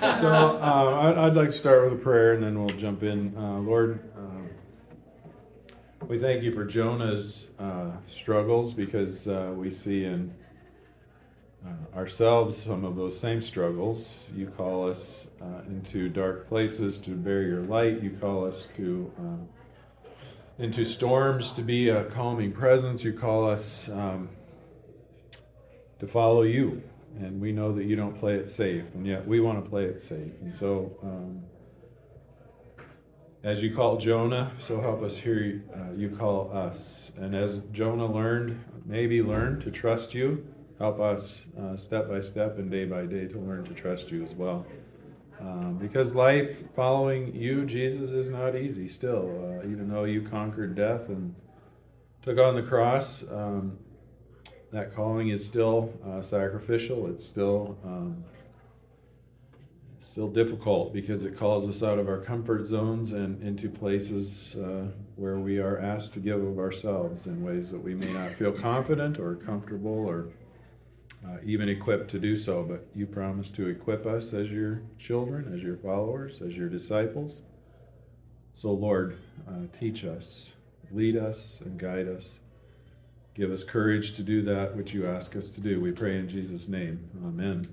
So I'd like to start with a prayer and then we'll jump in. Lord, we thank you for Jonah's struggles because we see in ourselves some of those same struggles. You call us into dark places to bear your light. You call us to into storms to be a calming presence. You call us to follow you. And we know that you don't play it safe, and yet we want to play it safe. And so, as you call Jonah, so help us hear you call us. And as Jonah maybe learned to trust you, help us step by step and day by day to learn to trust you as well. Because life following you, Jesus, is not easy still. Even though you conquered death and took on the cross, that calling is still sacrificial. It's still difficult because it calls us out of our comfort zones and into places where we are asked to give of ourselves in ways that we may not feel confident or comfortable or even equipped to do so. But you promise to equip us as your children, as your followers, as your disciples. So Lord, teach us, lead us, and guide us. Give us courage to do that which you ask us to do. We pray in Jesus' name. Amen.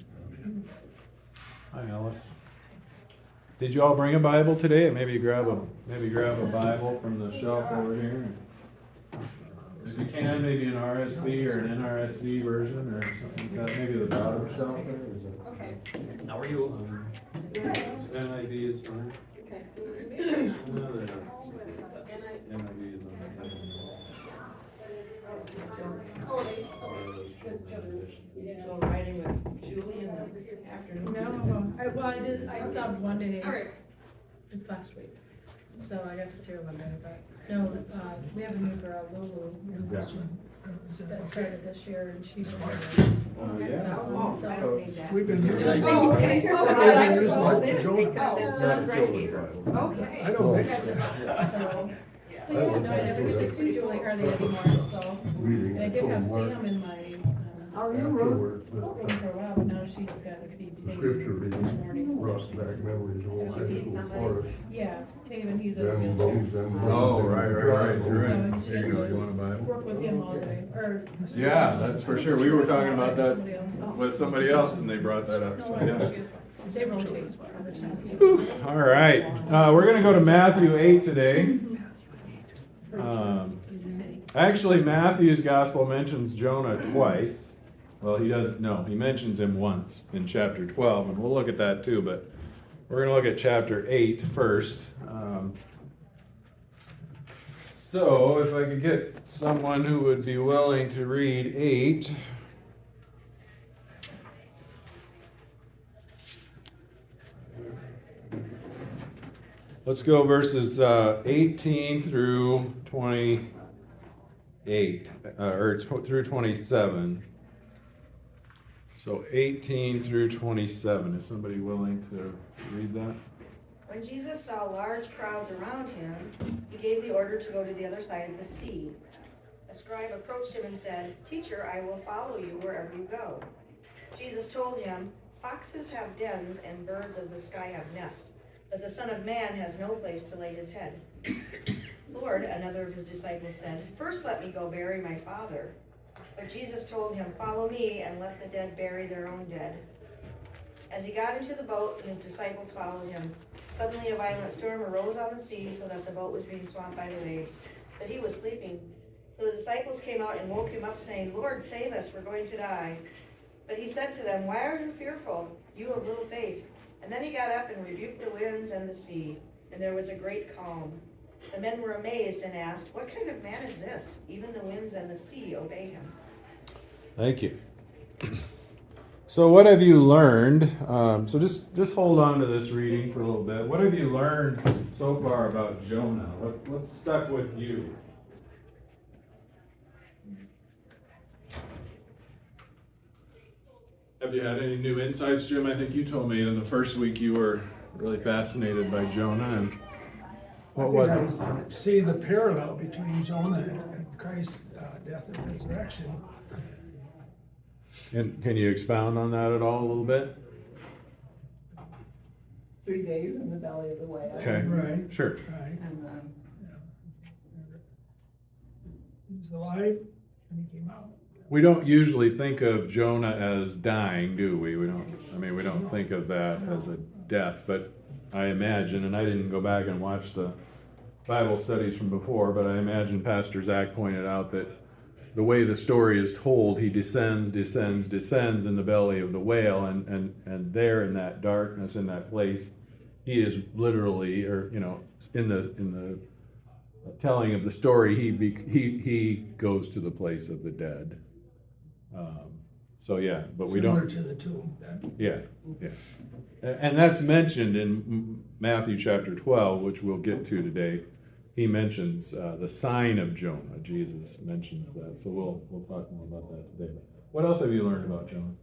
Hi, Alice. Did you all bring a Bible today? Maybe grab a Bible from the shelf over here. If you can, maybe an RSV or an NRSV version or something like that. Maybe the bottom shelf there. Okay. How are you? NIV is fine. Okay. NIV is on that. Still riding with Julie in the afternoon? No, I subbed one day. All right. It's last week. So I got to see her one day, but no, we have a new girl, Lulu, Yeah. that started this year and she's Yeah. so. We've been Oh, using okay. it. Oh, Okay. I don't think So yeah, no, I never get to see Julie hardly anymore, so. And I did have Sam in my, Are you Ruth? thing for a while, but now she's got to be taken Scripture this reading, morning. brought back memories of old high school Forest. Yeah, Taven, he's a Them wheelchair. bones, them Oh, right. You're right. So There she you has go. You to want a Bible? work with him all the way, or. Yeah, that's for sure. We were talking about that Somebody else. with somebody else and they brought that up. So, yeah. They rotate. All right. We're going to go to Matthew 8 today. Actually, Matthew's gospel mentions Jonah twice. Well, he doesn't. No, he mentions him once in chapter 12, and we'll look at that too. But we're going to look at chapter 8 first. So, if I could get someone who would be willing to read 8. Let's go verses 18 through 28, or through 27. So 18 through 27. Is somebody willing to read that? When Jesus saw large crowds around him, he gave the order to go to the other side of the sea. A scribe approached him and said, "Teacher, I will follow you wherever you go." Jesus told him, "Foxes have dens and birds of the sky have nests, but the Son of Man has no place to lay his head." "Lord," another of his disciples said, "first let me go bury my father." But Jesus told him, "Follow me and let the dead bury their own dead." As he got into the boat, his disciples followed him. Suddenly a violent storm arose on the sea so that the boat was being swamped by the waves. But he was sleeping. So the disciples came out and woke him up, saying, "Lord, save us, we're going to die." But he said to them, "Why are you fearful, you of little faith?" And then he got up and rebuked the winds and the sea, and there was a great calm. The men were amazed and asked, "What kind of man is this? Even the winds and the sea obey him." Thank you. So what have you learned? So just hold on to this reading for a little bit. What have you learned so far about Jonah? What's stuck with you? Have you had any new insights, Jim? I think you told me in the first week you were really fascinated by Jonah. And what was it? I see the parallel between Jonah and Christ's death and resurrection. And can you expound on that at all a little bit? 3 days in the belly of the whale. Okay. Right. Sure. Right. And, He was alive and he came out. We don't usually think of Jonah as dying, do we? We don't think of that as a death, but I imagine, and I didn't go back and watch the Bible studies from before, but I imagine Pastor Zach pointed out that the way the story is told, he descends in the belly of the whale, and there in that darkness, in that place, he is literally, or in the telling of the story, he goes to the place of the dead. So yeah, but we Similar don't. to the tomb then. Yeah. And that's mentioned in Matthew chapter 12, which we'll get to today. He mentions the sign of Jonah. Jesus mentions that. So we'll talk more about that today. What else have you learned about Jonah?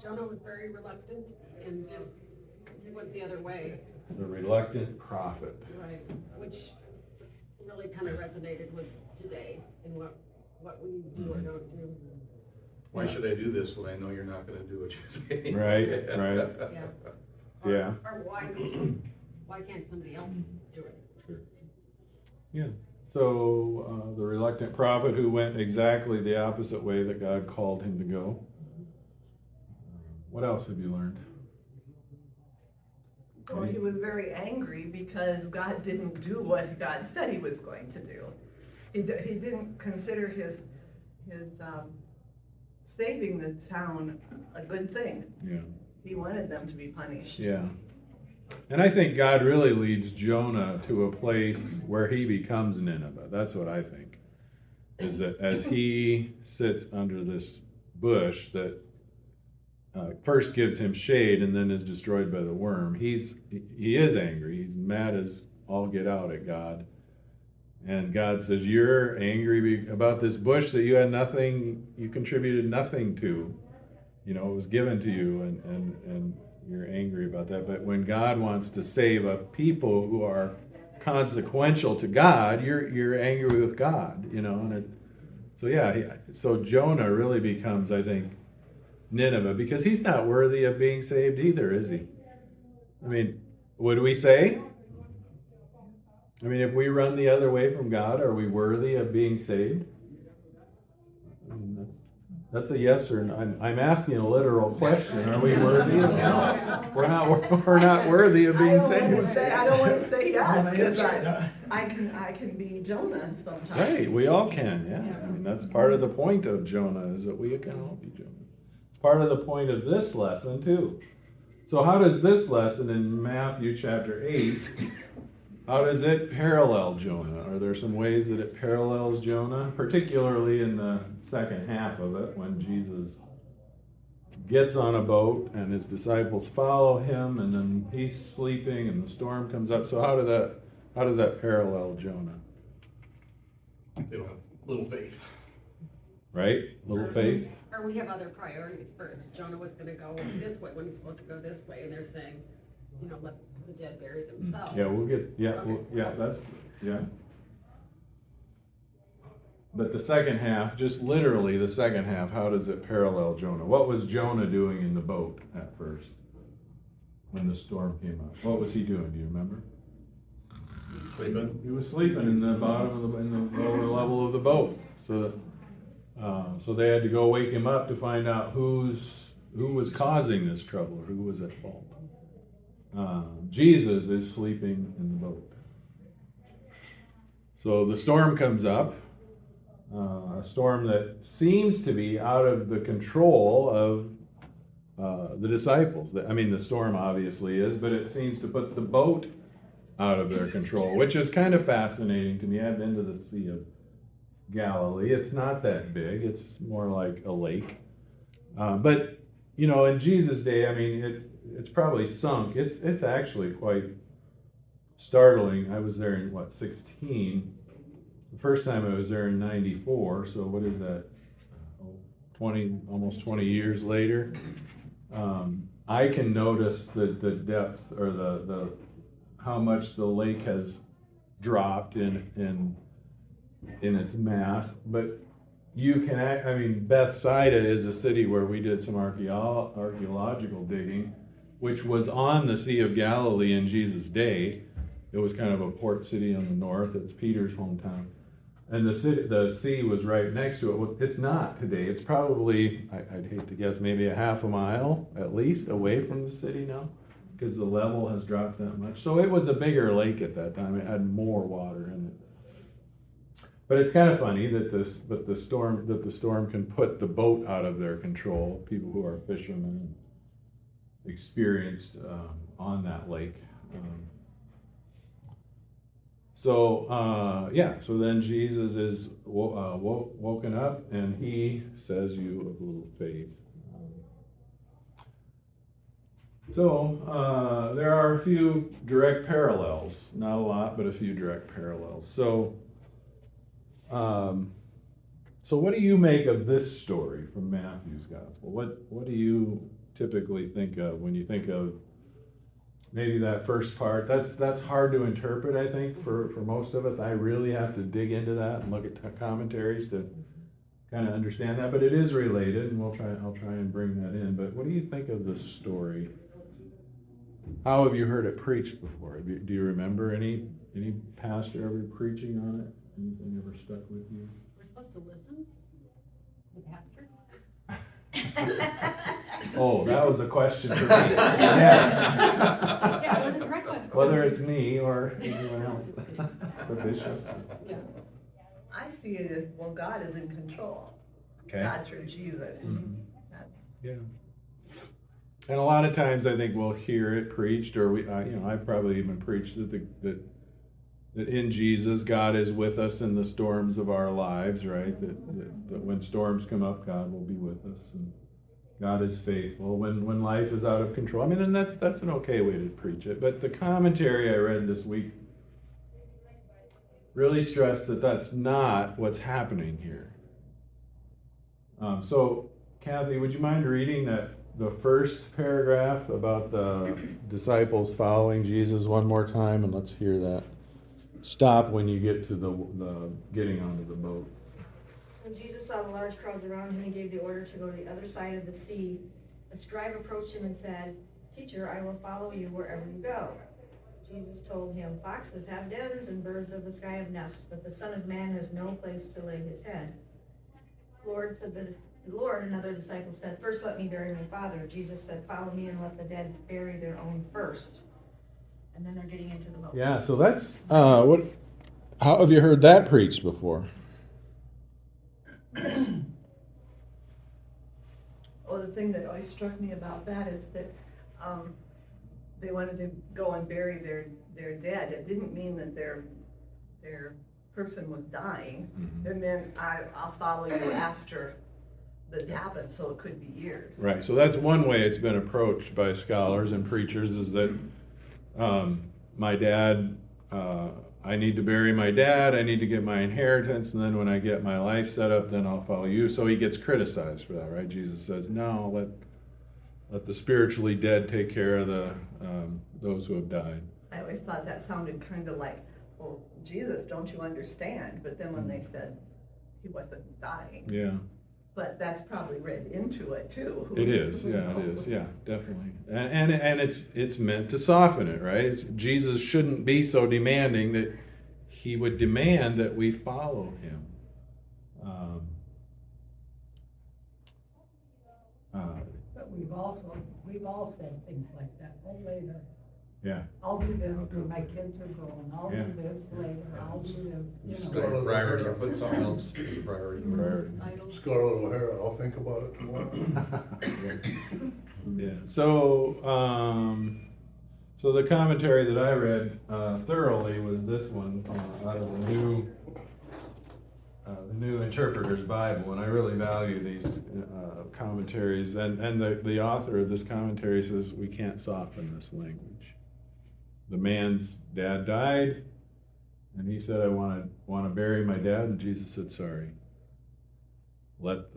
Jonah was very reluctant and just, he went the other way. The reluctant prophet. Right. Which really kind of resonated with today and what we do or don't do. Why should I do this when I know you're not gonna do what you say? Right. Yeah. Yeah. Or why can't somebody else do it? Sure. Yeah. So the reluctant prophet who went exactly the opposite way that God called him to go. What else have you learned? well, he was very angry because God didn't do what God said he was going to do. He didn't consider his saving the town a good thing. Yeah. He wanted them to be punished. Yeah. And I think God really leads Jonah to a place where he becomes Nineveh. That's what I think. Is that as he sits under this bush that first gives him shade and then is destroyed by the worm, he is angry. He's mad as all get out at God. And God says, you're angry about this bush that you had nothing, you contributed nothing to. It was given to you, and you're angry about that. But when God wants to save a people who are consequential to God, you're angry with God, so Jonah really becomes, I think, Nineveh, because he's not worthy of being saved either, is he? I mean, would we say? I mean, if we run the other way from God, are we worthy of being saved? I mean, that's a yes or no. I'm asking a literal question. Are we worthy of God? We're not worthy of being saved. I don't want to say yes, because Yes. I can be Jonah sometimes. Right, we all can, yeah. I mean, that's part of the point of Jonah, is that we can all be Jonah. It's part of the point of this lesson, too. So how does this lesson in Matthew chapter 8, how does it parallel Jonah? Are there some ways that it parallels Jonah, particularly in the second half of it, when Jesus gets on a boat and his disciples follow him, and then he's sleeping and the storm comes up? So how does that parallel Jonah? They don't have little faith. Right? Little faith? Or we have other priorities first. Jonah was gonna go this way when he's supposed to go this way, and they're saying, let the dead bury themselves. Yeah, we'll get, But the second half, just literally the second half, how does it parallel Jonah? What was Jonah doing in the boat at first when the storm came up? What was he doing? Do you remember? Sleeping. He was sleeping in the bottom of in the lower level of the boat. So they had to go wake him up to find out who was causing this trouble, or who was at fault. Jesus is sleeping in the boat. So the storm comes up, a storm that seems to be out of the control of the disciples. The storm obviously is, but it seems to put the boat out of their control, which is kind of fascinating to me. I've been to the Sea of Galilee. It's not that big. It's more like a lake. But in Jesus' day, it's probably sunk. It's actually quite startling. I was there in 16. The first time I was there in 94. So what is that? almost 20 years later. I can notice the depth, or the how much the lake has dropped in its mass. But you can Bethsaida is a city where we did some archaeological digging, which was on the Sea of Galilee in Jesus' day. It was kind of a port city on the north. It's Peter's hometown. And the sea was right next to it. Well, it's not today. It's probably, I'd hate to guess, maybe a half a mile at least away from the city now, because the level has dropped that much. So it was a bigger lake at that time. It had more water in it. But it's kind of funny that the storm can put the boat out of their control. People who are fishermen experienced on that lake. So then Jesus is woken up, and he says, "You of little faith." There are a few direct parallels, not a lot, but a few direct parallels. So what do you make of this story from Matthew's Gospel? What do you typically think of when you think of maybe that first part? That's hard to interpret, I think, for most of us. I really have to dig into that and look at commentaries to kind of understand that. But it is related, and I'll try and bring that in. But what do you think of this story? How have you heard it preached before? Do you remember any pastor ever preaching on it? Anything ever stuck with you? We're supposed to listen? The pastor? Oh, that was a question for me. Yes. Yeah, it wasn't a direct one. Whether it's me or anyone else, the bishop. Yeah. I see it as, well, God is in control. Okay. God through Jesus. Mhm. That's, Yeah. And a lot of times I think we'll hear it preached, or I've probably even preached that in Jesus, God is with us in the storms of our lives, right? That when storms come up, God will be with us, and God is faithful when life is out of control. I mean, and that's an okay way to preach it. But the commentary I read this week really stressed that that's not what's happening here. So, Kathy, would you mind reading the first paragraph about the disciples following Jesus one more time, and let's hear that. Stop when you get to the getting onto the boat. When Jesus saw the large crowds around him, he gave the order to go to the other side of the sea. A scribe approached him and said, "Teacher, I will follow you wherever you go." Jesus told him, "Foxes have dens and birds of the sky have nests, but the Son of Man has no place to lay his head." "Lord," said the Lord, another disciple said, "First let me bury my father." Jesus said, "Follow me and let the dead bury their own first." And then they're getting into the boat. Yeah, so that's how have you heard that preached before? well, the thing that always struck me about that is that they wanted to go and bury their dead. It didn't mean that their person was dying. Mm-hmm. It meant I'll follow you after this happens, so it could be years. Right, so that's one way it's been approached by scholars and preachers, is that my dad, I need to bury my dad, I need to get my inheritance, and then when I get my life set up, then I'll follow you. So he gets criticized for that, right? Jesus says, no, let the spiritually dead take care of those who have died. I always thought that sounded kind of like, well, Jesus, don't you understand? But then when they said he wasn't dying. Yeah. But that's probably read into it too. It is, yeah, it is, yeah, definitely. And it's meant to soften it, right? Jesus shouldn't be so demanding that he would demand that we follow him. But we've all said things like that, oh, later, Yeah. I'll do this when my kids are grown, I'll Yeah. do this later, I'll do this, you Just know. like a priority, put something else as a priority. Just got a little hair, I'll think about it tomorrow. Yeah. So the commentary that I read thoroughly was this one out of the New Interpreter's Bible, and I really value these commentaries. And the author of this commentary says we can't soften this language. The man's dad died, and he said, "I want to bury my dad," and Jesus said, "Sorry. Let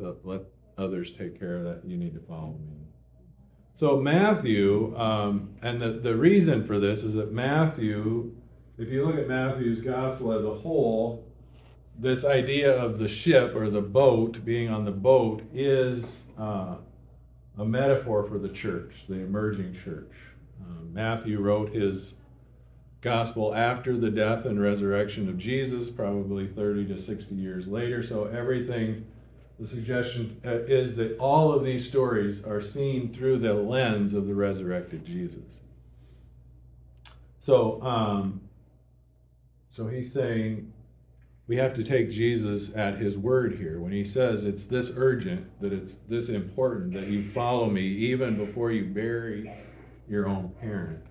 others take care of that. You need to follow me." So Matthew, and the reason for this is that Matthew, if you look at Matthew's gospel as a whole, this idea of the ship or the boat, being on the boat, is a metaphor for the church, the emerging church. Matthew wrote his gospel after the death and resurrection of Jesus, probably 30 to 60 years later. So everything, the suggestion is that all of these stories are seen through the lens of the resurrected Jesus. So, so he's saying we have to take Jesus at his word here when he says it's this urgent, that it's this important, that you follow me even before you bury your own parent.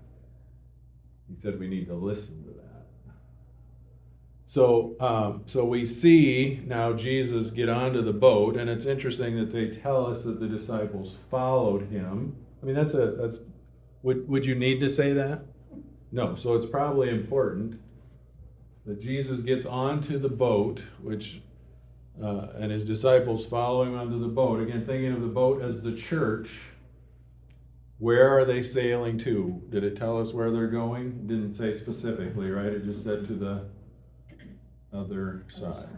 He said we need to listen to that. So we see now Jesus get onto the boat, and it's interesting that they tell us that the disciples followed him. I mean, that's would you need to say that? No. So it's probably important that Jesus gets onto the boat, which and his disciples follow him onto the boat. Again, thinking of the boat as the church. Where are they sailing to? Did it tell us where they're going? It didn't say specifically, right? It just said to the other side,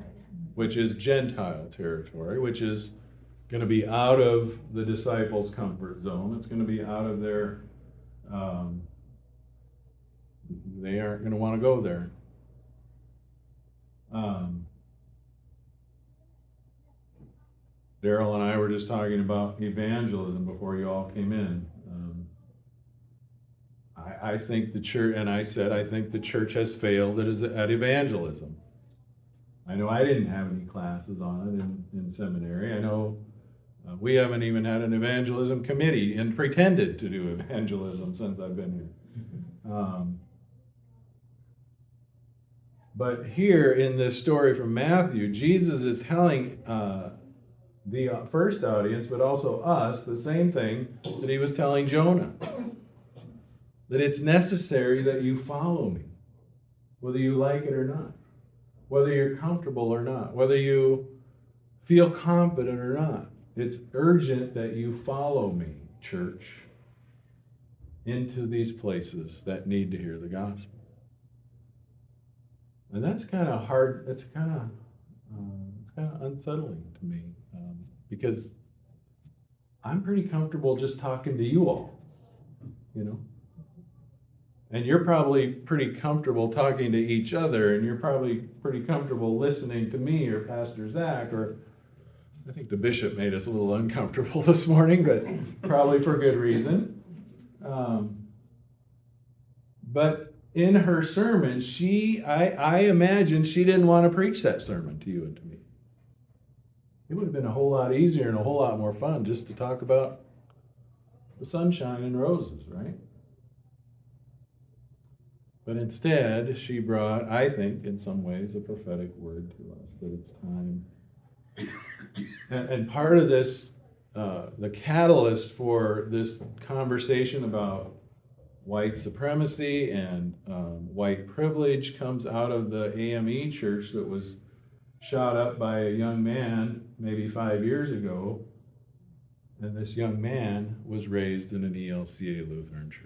which is Gentile territory, which is going to be out of the disciples' comfort zone. It's going to be out of their, they aren't going to want to go there. Daryl and I were just talking about evangelism before you all came in. I think the church, and I said, I think the church has failed at evangelism. I know I didn't have any classes on it in seminary. I know we haven't even had an evangelism committee and pretended to do evangelism since I've been here. But here in this story from Matthew, Jesus is telling the first audience, but also us, the same thing that he was telling Jonah. That it's necessary that you follow me, whether you like it or not, whether you're comfortable or not, whether you feel confident or not. It's urgent that you follow me, church, into these places that need to hear the gospel. And that's kind of hard. It's kind of unsettling to me because I'm pretty comfortable just talking to you all, you know. And you're probably pretty comfortable talking to each other, and you're probably pretty comfortable listening to me or Pastor Zach, or I think the bishop made us a little uncomfortable this morning, but probably for good reason. But in her sermon, I imagine she didn't want to preach that sermon to you and to me. It would have been a whole lot easier and a whole lot more fun just to talk about the sunshine and roses, right? But instead, she brought, I think, in some ways, a prophetic word to us, that it's time. And part of this, the catalyst for this conversation about white supremacy and white privilege comes out of the AME church that was shot up by a young man maybe 5 years ago. And this young man was raised in an ELCA Lutheran church.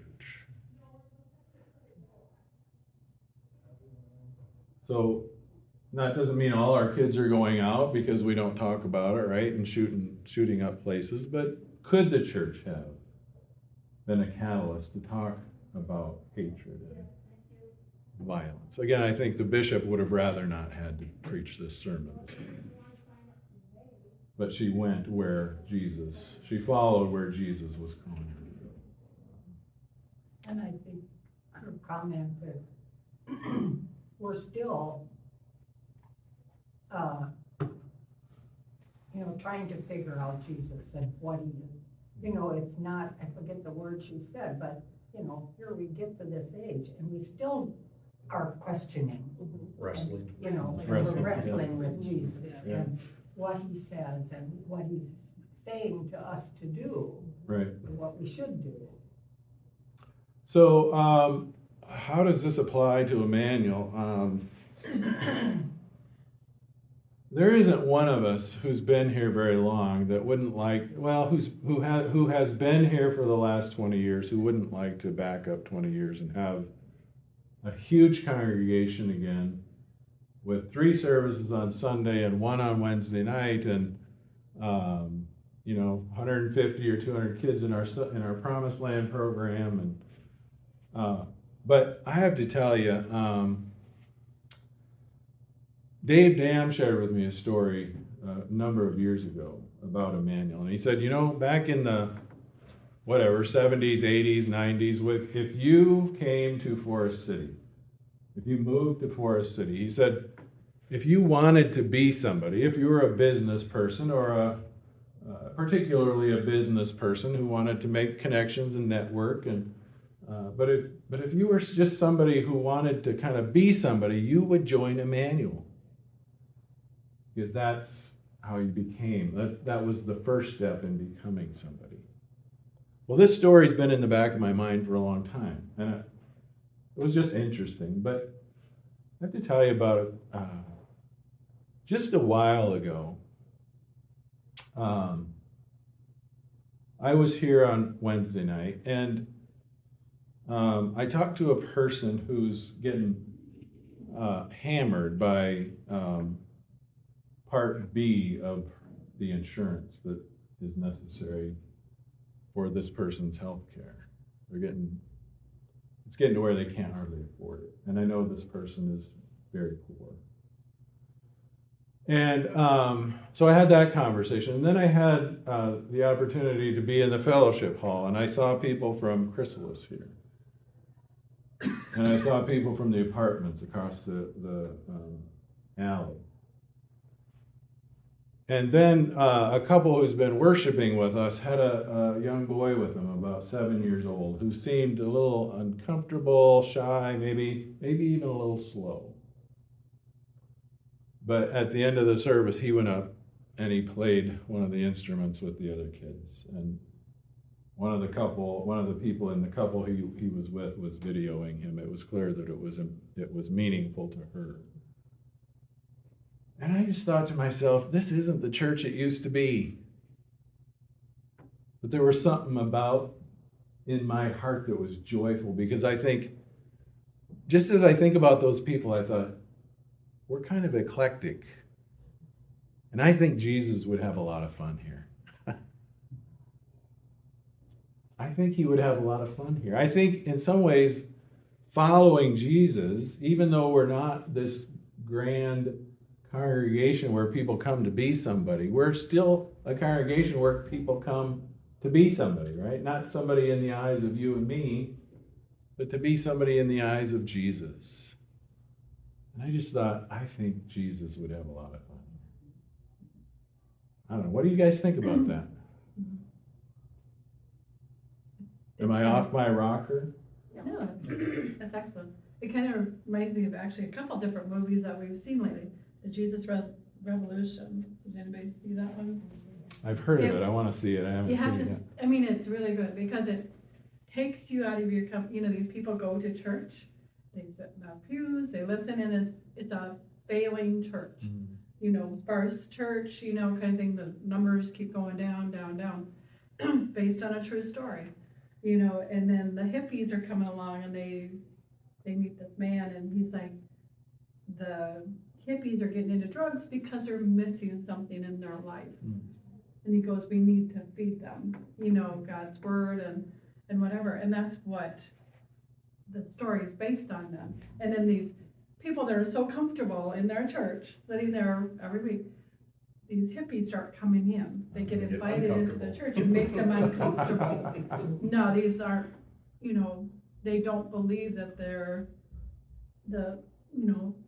So that doesn't mean all our kids are going out because we don't talk about it, right? And shooting up places. But could the church have been a catalyst to talk about hatred and violence? Again, I think the bishop would have rather not had to preach this sermon. But she went where she followed where Jesus was calling her to go. And I think her comment that we're still, trying to figure out Jesus and what he is. It's not, I forget the word she said, but, here we get to this age and we still are questioning. Wrestling. And, Wrestling, we're wrestling yeah. with Jesus Yeah. and what he says and what he's saying to us to do. Right. And what we should do. So, how does this apply to Emmanuel? There isn't one of us who's been here very long that wouldn't like, who has been here for the last 20 years, who wouldn't like to back up 20 years and have a huge congregation again with 3 services on Sunday and 1 on Wednesday night, and 150 or 200 kids in our Promised Land program, and but I have to tell you, Dave Dam shared with me a story a number of years ago about Emmanuel, and he said, back in the 70s, 80s, 90s, if you came to Forest City, if you moved to Forest City, he said, if you wanted to be somebody, if you were a business person or particularly a business person who wanted to make connections and network, but if you were just somebody who wanted to kind of be somebody, you would join Emmanuel, because that's how you became. That was the first step in becoming somebody. Well, this story's been in the back of my mind for a long time, and it was just interesting. But I have to tell you about it. Just a while ago, I was here on Wednesday night, and I talked to a person who's getting hammered by Part B of the insurance that is necessary for this person's health care. It's getting to where they can't hardly afford it. And I know this person is very poor. And so I had that conversation. And then I had the opportunity to be in the fellowship hall, and I saw people from Chrysalis here. And I saw people from the apartments across the alley. And then a couple who's been worshiping with us had a young boy with them, about 7 years old, who seemed a little uncomfortable, shy, maybe even a little slow. But at the end of the service, he went up and he played one of the instruments with the other kids. And one of the people in the couple he was with was videoing him. It was clear that it was meaningful to her. And I just thought to myself, this isn't the church it used to be. But there was something about in my heart that was joyful, because I think, just as I think about those people, I thought, we're kind of eclectic. And I think Jesus would have a lot of fun here. I think he would have a lot of fun here. I think in some ways, following Jesus, even though we're not this grand congregation where people come to be somebody, we're still a congregation where people come to be somebody, right? Not somebody in the eyes of you and me, but to be somebody in the eyes of Jesus. And I just thought, I think Jesus would have a lot of fun. I don't know. What do you guys think about that? Am I off my rocker? No, that's excellent. It kind of reminds me of actually a couple different movies that we've seen lately. The Jesus Revolution. Did anybody see that one? I've heard of it. I want to see it. I haven't You seen have it to, yet. I mean, it's really good because it takes you out of your, these people go to church, they sit in the pews, they listen, and it's a failing church. Sparse church, kind of thing, the numbers keep going down, down, down, based on a true story. And then the hippies are coming along and they meet this man, and he's like, the hippies are getting into drugs because they're missing something in their life. And he goes, we need to feed them, God's word and whatever. And that's what the story is based on them. And then these people that are so comfortable in their church, sitting there every week, these hippies start coming in. They get invited into the church and make them uncomfortable. No, these aren't, they don't believe that they're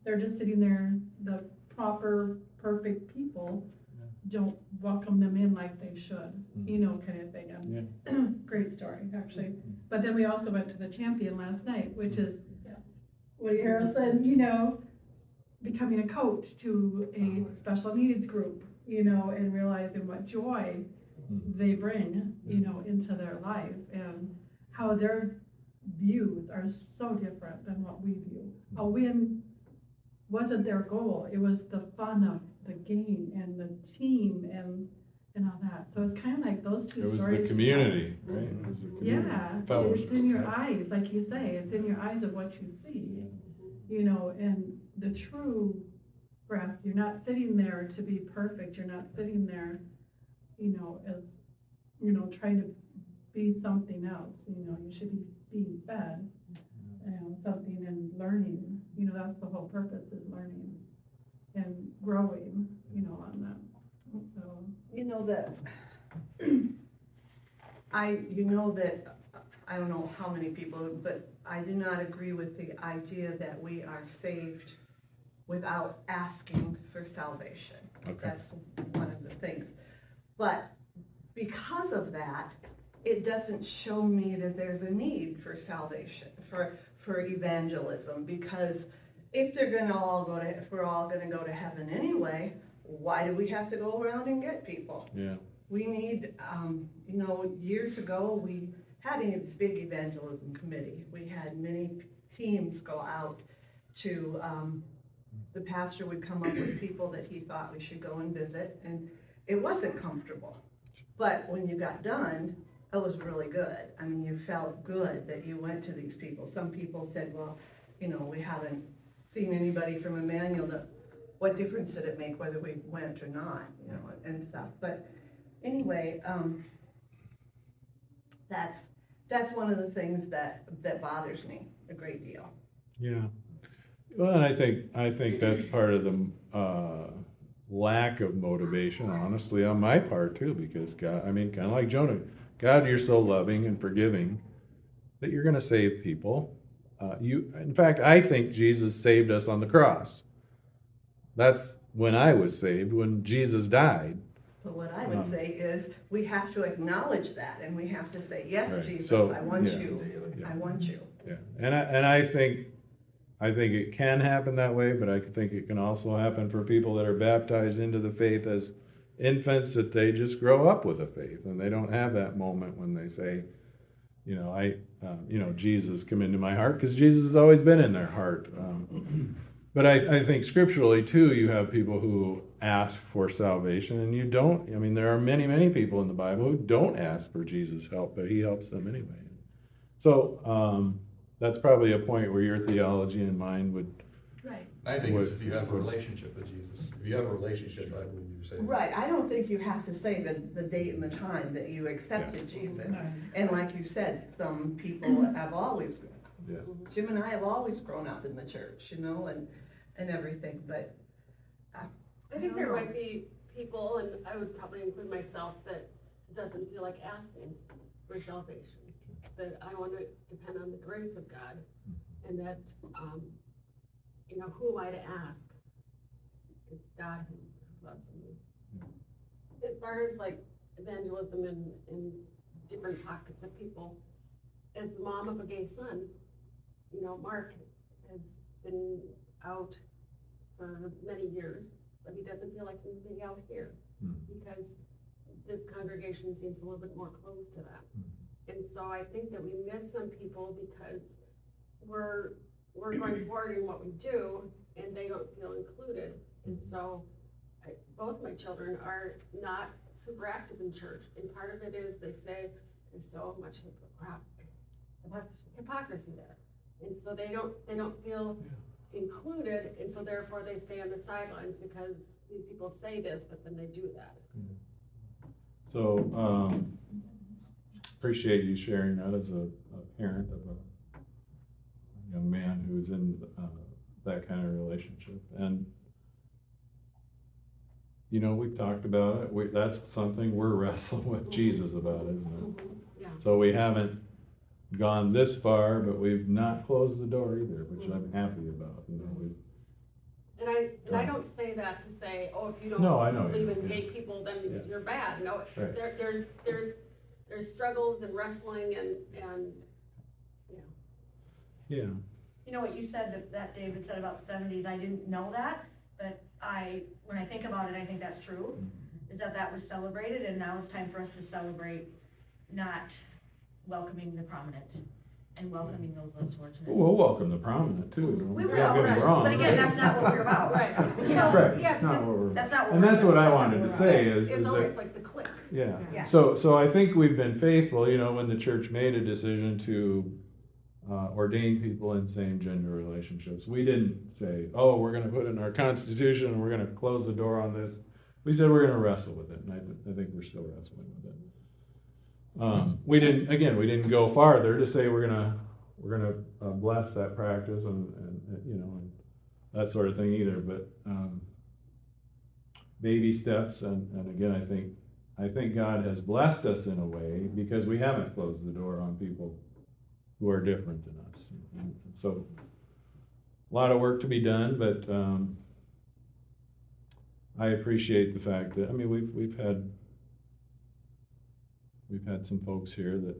they're just sitting there, the proper, perfect people don't welcome them in like they should, kind of thing. And great story, actually. But then we also went to the Champion last night, which is Woody Harrelson, becoming a coach to a special needs group, and realizing what joy they bring, into their life, and how their views are so different than what we view. A win wasn't their goal. It was the fun of the game and the team and all that. So it's kind of like those two stories. It was the community, right? It was the community. Yeah, Fellowship. it's in your eyes, like you say. It's in your eyes of what you see, and the true grass. You're not sitting there to be perfect. You're not sitting there, as, trying to be something else, you should be being fed, something and learning, that's the whole purpose is learning and growing, on that, so. I don't know how many people, but I do not agree with the idea that we are saved without asking for salvation. Okay. That's one of the things. But because of that, it doesn't show me that there's a need for salvation, for evangelism, because if we're all gonna go to heaven anyway, why do we have to go around and get people? Yeah. We need, years ago, we had a big evangelism committee. We had many teams go out to, the pastor would come up with people that he thought we should go and visit, and it wasn't comfortable. But when you got done, it was really good. I mean, you felt good that you went to these people. Some people said, well, we haven't seen anybody from Emmanuel, what difference did it make whether we went or not, and stuff. But anyway, that's one of the things that bothers me a great deal. Yeah. Well, and I think that's part of the lack of motivation, honestly, on my part too, because God, kind of like Jonah, God, you're so loving and forgiving that you're going to save people. In fact, I think Jesus saved us on the cross. That's when I was saved, when Jesus died. But what I would say is, we have to acknowledge that, and we have to say, yes, Right. Jesus, So, I want yeah. you, Yeah. I want you. Yeah, and I think it can happen that way, but I think it can also happen for people that are baptized into the faith as infants, that they just grow up with a faith, and they don't have that moment when they say, Jesus, come into my heart, because Jesus has always been in their heart. But I think scripturally too, you have people who ask for salvation, and you don't. There are many, many people in the Bible who don't ask for Jesus' help, but he helps them anyway. So that's probably a point where your theology and mine would. Right. I think it's if you have a relationship with Jesus. If you have a relationship, I believe you say. Right, I don't think you have to say the date and the time that you accepted Jesus. And like you said, some people have always, Yeah. Jim and I have always grown up in the church, and everything, but. I think there might be people, and I would probably include myself, that doesn't feel like asking for salvation. That I want to depend on the grace of God, and that, who am I to ask? It's God who loves me. As far as like evangelism in different pockets of people, as the mom of a gay son, Mark has been out for many years, but he doesn't feel like he's being out here because this congregation seems a little bit more closed to that. And so I think that we miss some people because we're going forward in what we do and they don't feel included. And so both my children are not super active in church. And part of it is they say there's so much hypocrisy there. And so they don't feel included, and so therefore they stay on the sidelines because these people say this, but then they do that. So, appreciate you sharing that as a parent of a young man who's in that kind of relationship. And, we've talked about it. That's something we're wrestling with Jesus about, isn't it? Yeah. So we haven't gone this far, but we've not closed the door either, which I'm happy about. And I don't say that to say, oh, if you don't No, I know. believe in gay people, then you're bad. No, Right. there's struggles and wrestling and Yeah. You know what you said, that David said about the 70s, I didn't know that, but when I think about it, I think that's true, is that was celebrated, and now it's time for us to celebrate not welcoming the prominent and welcoming those less fortunate. We'll welcome the prominent too. We Don't will, get me right. wrong. But again, that's not what we're about. Right. Right, Yeah, it's not what we're. That's not what And we're that's what I saying. wanted to say is it's almost that, like the clique. yeah. Yeah. So I think we've been faithful, when the church made a decision to ordain people in same-gender relationships. We didn't say, oh, we're gonna put in our constitution, and we're gonna close the door on this we said we're gonna wrestle with it, and I think we're still wrestling with it. We didn't go farther to say we're gonna bless that practice and and that sort of thing either, but baby steps, and again, I think God has blessed us in a way because we haven't closed the door on people who are different than us. So a lot of work to be done, but I appreciate the fact that, I mean, we've had some folks here that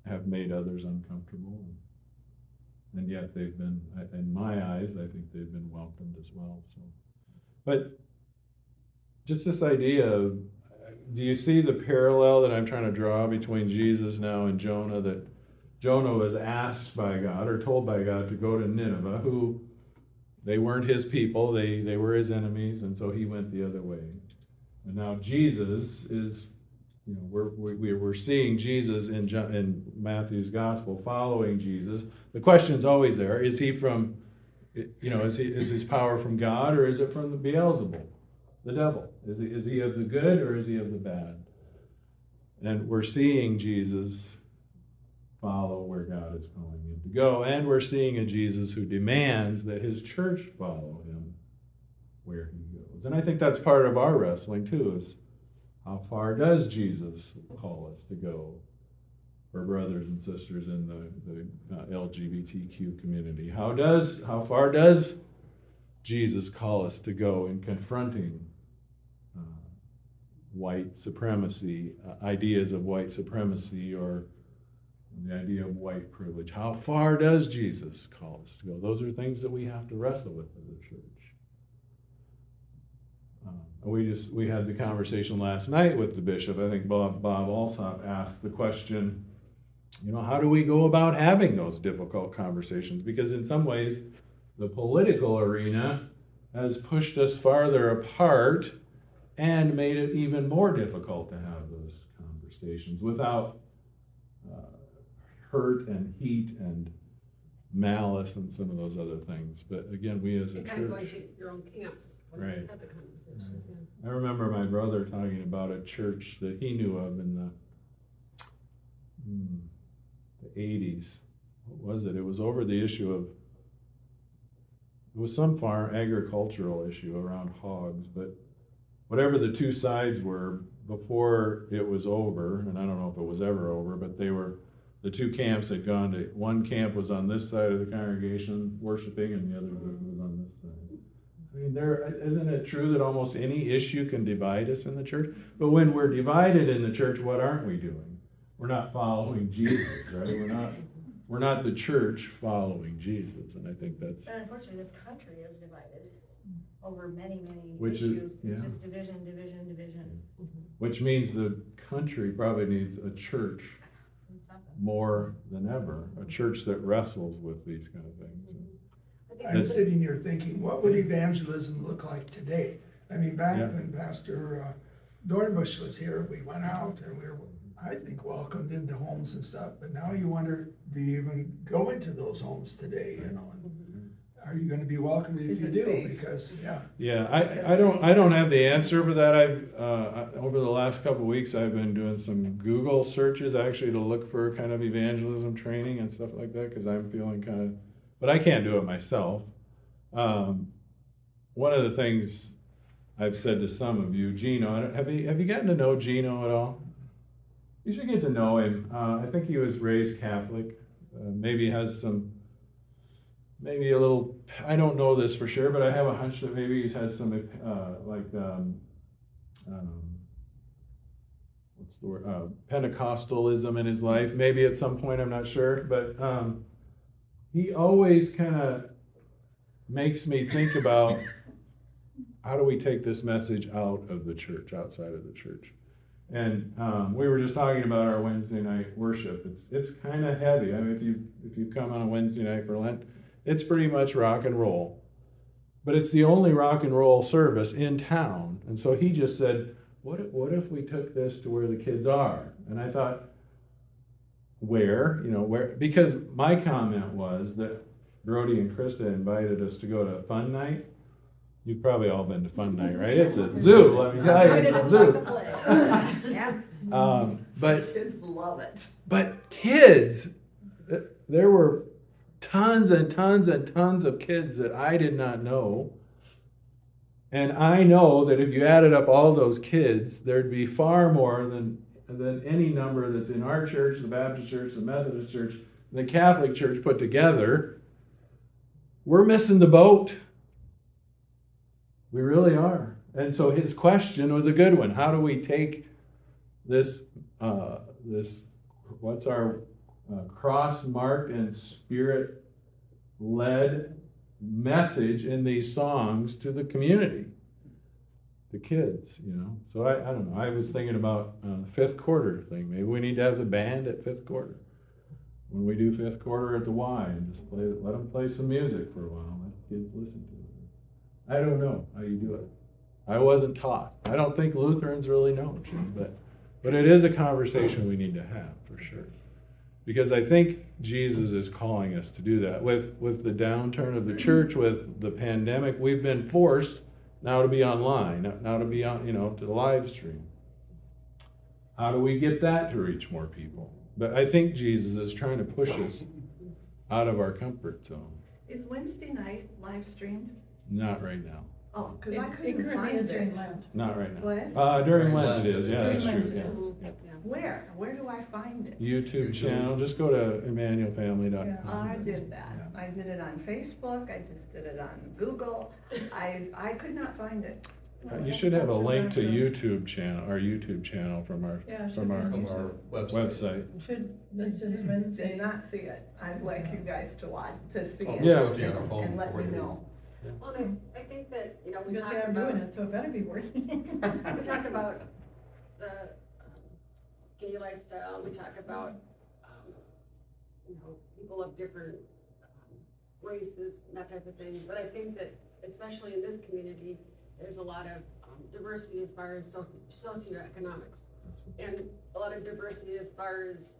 have made others uncomfortable, and yet they've been, in my eyes, I think they've been welcomed as well. So, but just this idea of, do you see the parallel that I'm trying to draw between Jesus now and Jonah? That Jonah was asked by God or told by God to go to Nineveh, who they weren't his people, they were his enemies, and so he went the other way. And now Jesus is, we're seeing Jesus in Matthew's gospel, following Jesus. The question's always there: is he from, is his power from God, or is it from the Beelzebul, the devil? Is he of the good, or is he of the bad? And we're seeing Jesus follow where God is calling him to go, and we're seeing a Jesus who demands that his church follow him where he goes. And I think that's part of our wrestling too, is how far does Jesus call us to go for brothers and sisters in the LGBTQ community? How far does Jesus call us to go in confronting white supremacy, ideas of white supremacy, or the idea of white privilege? How far does Jesus call us to go? Those are things that we have to wrestle with as a church. We had the conversation last night with the bishop. I think Bob Alsop asked the question, how do we go about having those difficult conversations? Because in some ways, the political arena has pushed us farther apart and made it even more difficult to have those conversations without hurt and heat and malice and some of those other things. But again, we as a And kind of going church, to your own camps. once Right. you've had the conversations, yeah. I remember my brother talking about a church that he knew of in the 80s. What was it? It was over the issue of, it was some farm agricultural issue around hogs, but whatever the two sides were before it was over, and I don't know if it was ever over, but the two camps had gone to, one camp was on this side of the congregation worshiping, and the other was on this side. I mean, isn't it true that almost any issue can divide us in the church? But when we're divided in the church, what aren't we doing? We're not following Jesus, right? We're not the church following Jesus, and I think that's. But unfortunately, this country is divided over many, many Which is- issues. It's yeah. just division. Which means the country probably needs a church more than ever, a church that wrestles with these kind of things. I think I'm that's- sitting here thinking, what would evangelism look like today? I mean, back Yeah. when Pastor Dornbush was here, we went out and we were, I think, welcomed into homes and stuff, but now you wonder, do you even go into those homes today, and are you gonna be welcomed if Is you it do? safe? Because, yeah. Yeah, I don't have the answer for that. Over the last couple of weeks, I've been doing some Google searches actually to look for kind of evangelism training and stuff like that, because I'm feeling kind of, but I can't do it myself. One of the things I've said to some of you, Gino, have you gotten to know Gino at all? You should get to know him. I think he was raised Catholic. Maybe has some, maybe a little, I don't know this for sure, but I have a hunch that maybe he's had some, what's the word, Pentecostalism in his life, maybe at some point, I'm not sure, but he always kind of makes me think about, how do we take this message out of the church, outside of the church? And we were just talking about our Wednesday night worship. It's kind of heavy. I mean, if you come on a Wednesday night for Lent, it's pretty much rock and roll. But it's the only rock and roll service in town. And so he just said, what if we took this to where the kids are? And I thought, where? Because my comment was that Brody and Krista invited us to go to Fun Night. You've probably all been to Fun Night, right? It's a zoo, let me tell you, it's a zoo. Yeah. But Kids love it. But kids, there were tons and tons and tons of kids that I did not know. And I know that if you added up all those kids, there'd be far more than any number that's in our church, the Baptist church, the Methodist church, the Catholic church put together. We're missing the boat. We really are. And so his question was a good one. How do we take this what's our cross-marked and spirit-led message in these songs to the community, the kids, So I don't know. I was thinking about the fifth quarter thing. Maybe we need to have the band at fifth quarter. When we do fifth quarter at the Y, and just let them play some music for a while. Let kids listen to it. I don't know how you do it. I wasn't taught. I don't think Lutherans really know, but it is a conversation we need to have for sure. Because I think Jesus is calling us to do that. With the downturn of the church, with the pandemic, we've been forced now to be online, now to be on, to the live stream. How do we get that to reach more people? But I think Jesus is trying to push us out of our comfort zone. Is Wednesday night live streamed? Not right now. Oh, because I It couldn't currently find is during it. Lent. Not right now. What? During Lent it is. Yeah, During that's Lent true. it Yeah. is. Yeah. Where? Where do I find it? YouTube channel. Just go to EmmanuelFamily.com. I did that. I did it on Facebook. I just did it on Google. I could not find it. You should have a That's link to reserved. YouTube channel from our Yeah, it should from be our on From our website. Should, this is Did Wednesday. not see it. I'd like you guys to watch, to see Oh, it. Yeah. we'll show it to you on our phone And let before me you leave. know. Well, I think that, I was we gonna talk say I'm doing about, it, so it better be working. we talk about the gay lifestyle, we talk about, people of different races, and that type of thing. But I think that, especially in this community, there's a lot of diversity as far as socioeconomics. And a lot of diversity as far as,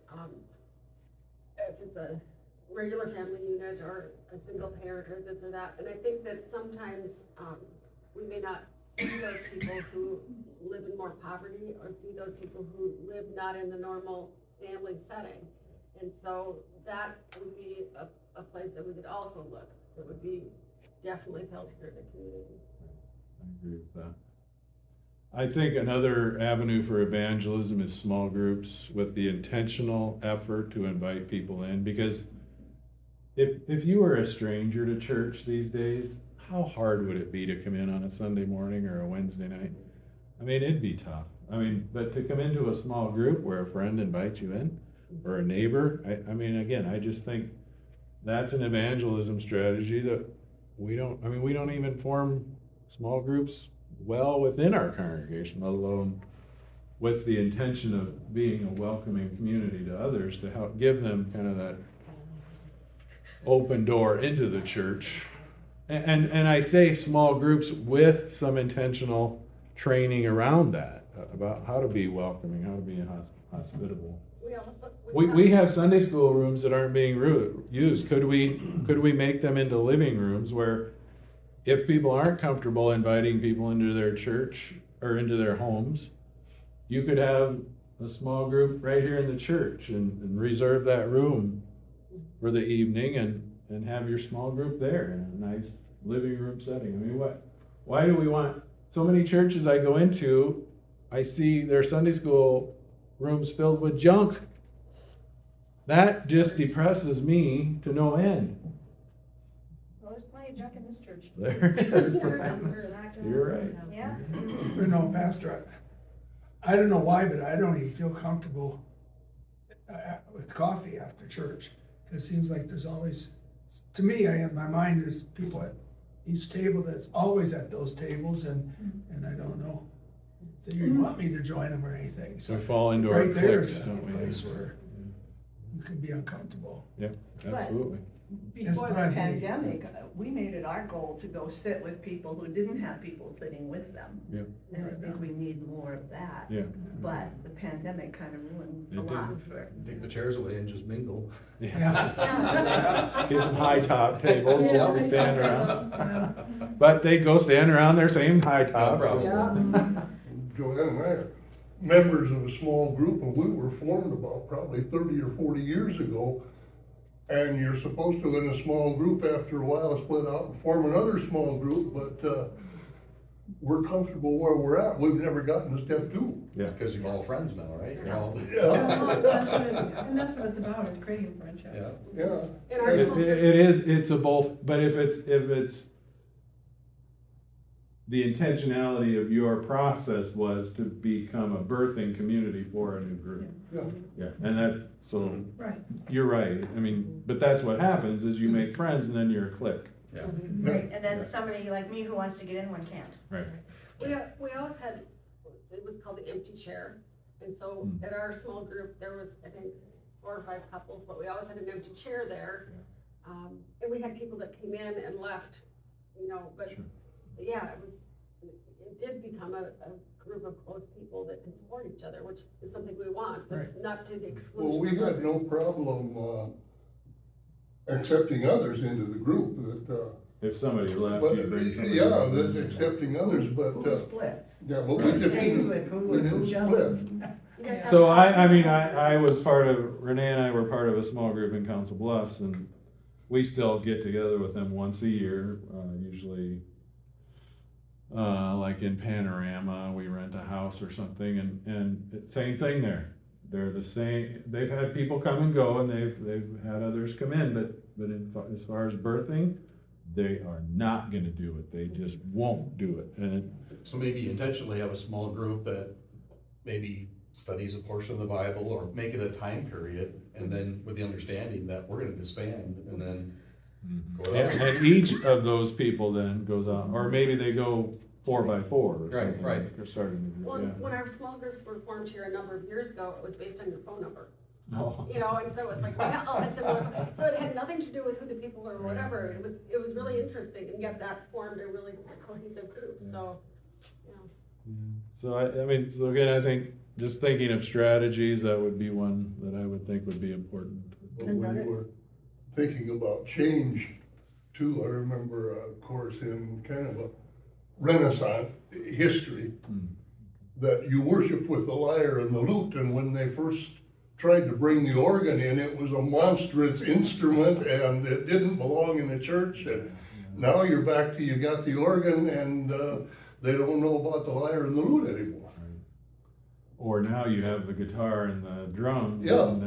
if it's a regular family unit or a single parent or this or that. And I think that sometimes, we may not see those people who live in more poverty or see those people who live not in the normal family setting. And so that would be a place that we could also look, that would be definitely felt here in the community. I agree with that. I think another avenue for evangelism is small groups with the intentional effort to invite people in, because if you were a stranger to church these days, how hard would it be to come in on a Sunday morning or a Wednesday night? I mean, it'd be tough. But to come into a small group where a friend invites you in, or a neighbor, again, I just think that's an evangelism strategy that we don't even form small groups well within our congregation, let alone with the intention of being a welcoming community to others, to help give them kind of that open door into the church. And I say small groups with some intentional training around that, about how to be welcoming, how to be hospitable. We have Sunday school rooms that aren't being used. Could we make them into living rooms where, if people aren't comfortable inviting people into their church or into their homes, you could have a small group right here in the church and reserve that room for the evening and have your small group there in a nice living room setting. Why do we want, so many churches I go into, I see their Sunday school rooms filled with junk. That just depresses me to no end. Well, there's plenty of junk in this church. There it is. You're right. Yeah. Pastor, I don't know why, but I don't even feel comfortable with coffee after church. It seems like there's always, to me, my mind is people at each table that's always at those tables, and I don't know if they even want me to join them or anything. So we fall into our right there cliques, is a don't we? place where you can be uncomfortable. Yeah, absolutely. Before the That's what I pandemic, we made it our goal to go sit with people who didn't have people sitting with them. Yep. And I think we need more of of that. Yeah. But the pandemic kind of ruined It a lot did. for. Take the chairs away and just mingle. Yeah. Get some high top tables just to stand around. Yeah. But they go stand around their same high tops. problem. Joanne and I are members of a small group, and we were formed about probably 30 or 40 years ago. And you're supposed to, in a small group, after a while, split out and form another small group, but, we're comfortable where we're at. We've never gotten to step 2. Yeah. It's because you're all friends now, right? You're all- Well, that's what and that's what it's about, is creating friendships. Yeah. Yeah. In our It, small it is, it's a both, but if it's the intentionality of your process was to become a birthing community for a new group. Yeah. Yeah, and that, so, Right. you're right, I mean, but that's what happens, is you make friends and then you're a clique. Yeah. Right, and then somebody like me who wants to get in one can't. Right. We always had, it was called the empty chair. And so at our small group, there was, I think, 4 or 5 couples, but we always had an empty chair there. And we had people that came in and left, you know, but Sure. yeah, it did become a group of close people that can support each other, which is something we want, but Right. not to the exclusion. Well, we of had others. no problem, accepting others into the group, that, If somebody left, but, you bring somebody. yeah, in. that accepting others, but, Who splits? yeah, but we just Stays with who and who didn't split. doesn't. You guys have So a- I mean, I was part of, Renee and I were part of a small group in Council Bluffs, and we still get together with them once a year, usually, like in Panorama, we rent a house or something, and same thing there. They're the same, they've had people come and go, and they've had others come in, but as far as birthing, they are not gonna do it, they just won't do it, and So maybe intentionally have a small group that maybe studies a portion of the Bible, or make it a time period, and then with the understanding that we're gonna disband, and then go Yeah, out. and each of those people then goes on, or maybe they go 4 by 4 or Right, something. right. They're starting to do, Well, yeah. when our small groups were formed here a number of years ago, it was based on your phone number. Oh. You know, and so it's like, well, oh, it's similar. So it had nothing to do with who the people were or whatever. It was really interesting, and yet that formed a really cohesive group, so, yeah. Yeah. So I mean, so again, I think just thinking of strategies, that would be one that I would think would be important. When we were thinking about change too, I remember a course in kind of a Renaissance history, that you worship with the lyre and the lute, and when they first tried to bring the organ in, it was a monstrous instrument and it didn't belong in the church, and now you're back to, you got the organ and, they don't know about the lyre and the lute anymore. Or now you have the guitar and the drums, Yeah. and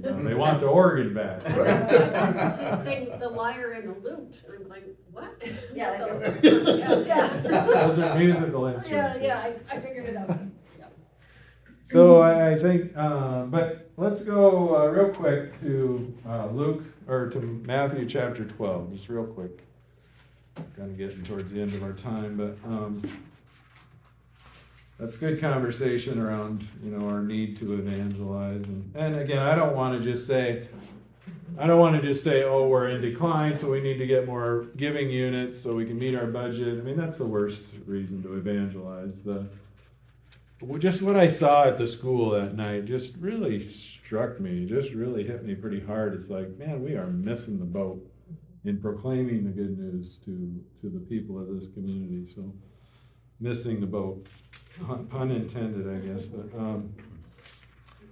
then they want the organ back. She was saying the lyre and the lute, and I'm like, what? Yeah, So- like yeah. Those are musical instruments. Yeah, I figured it out. Yeah. So I think, but let's go real quick to Luke, or to Matthew chapter 12, just real quick. Kind of getting towards the end of our time, but that's good conversation around, you know, our need to evangelize. And again, I don't want to just say, oh, we're in decline, so we need to get more giving units so we can meet our budget. I mean, that's the worst reason to evangelize. Just what I saw at the school that night just really struck me, just really hit me pretty hard. It's like, man, we are missing the boat in proclaiming the good news to the people of this community. So, missing the boat, pun intended, I guess. But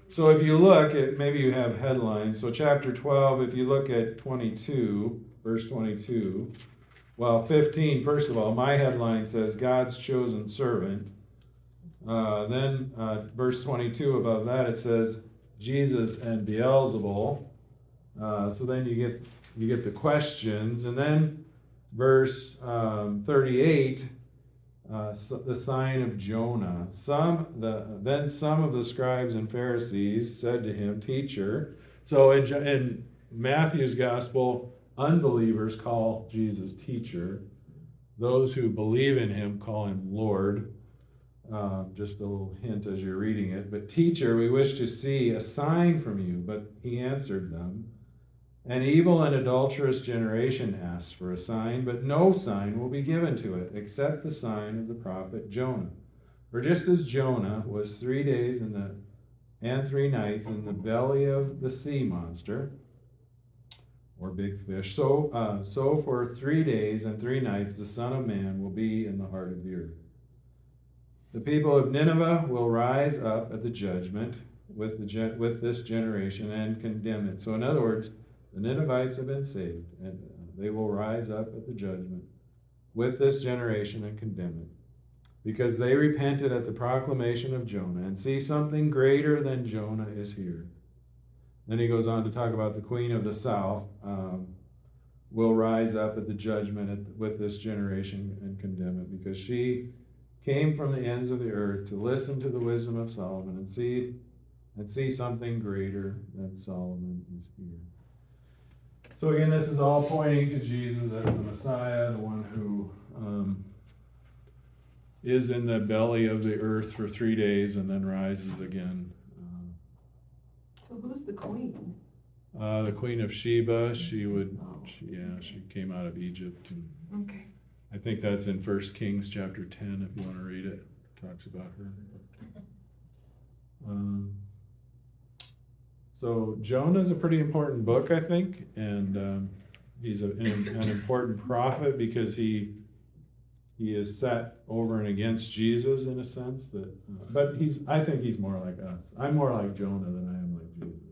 so if you look at, maybe you have headlines. So chapter 12, if you look at 22, verse 22, well, 15. First of all, my headline says God's chosen servant. Then verse 22 above that, it says Jesus and Beelzebul. So then you get the questions, and then verse 38, the sign of Jonah. Then some of the scribes and Pharisees said to him, "Teacher." So in Matthew's gospel, unbelievers call Jesus teacher. Those who believe in him call him Lord. Just a little hint as you're reading it. But teacher, we wish to see a sign from you. But he answered them, an evil and adulterous generation asks for a sign, but no sign will be given to it, except the sign of the prophet Jonah. For just as Jonah was 3 days and 3 nights in the belly of the sea monster, or big fish, so for 3 days and 3 nights the Son of Man will be in the heart of the earth. The people of Nineveh will rise up at the judgment with this generation and condemn it. So in other words, the Ninevites have been saved, and they will rise up at the judgment with this generation and condemn it, because they repented at the proclamation of Jonah, and see, something greater than Jonah is here. Then he goes on to talk about the queen of the south will rise up at the judgment with this generation and condemn it, because she came from the ends of the earth to listen to the wisdom of Solomon and see something greater than Solomon is here. So again, this is all pointing to Jesus as the Messiah, the one who is in the belly of the earth for 3 days and then rises again. So who's the queen? The Queen of Sheba, she came out of Egypt, and Okay. I think that's in 1 Kings chapter 10, if you want to read it. It talks about her. So Jonah's a pretty important book, I think, and he's an important prophet because he is set over and against Jesus in a sense. But I think he's more like us. I'm more like Jonah than I am like Jesus.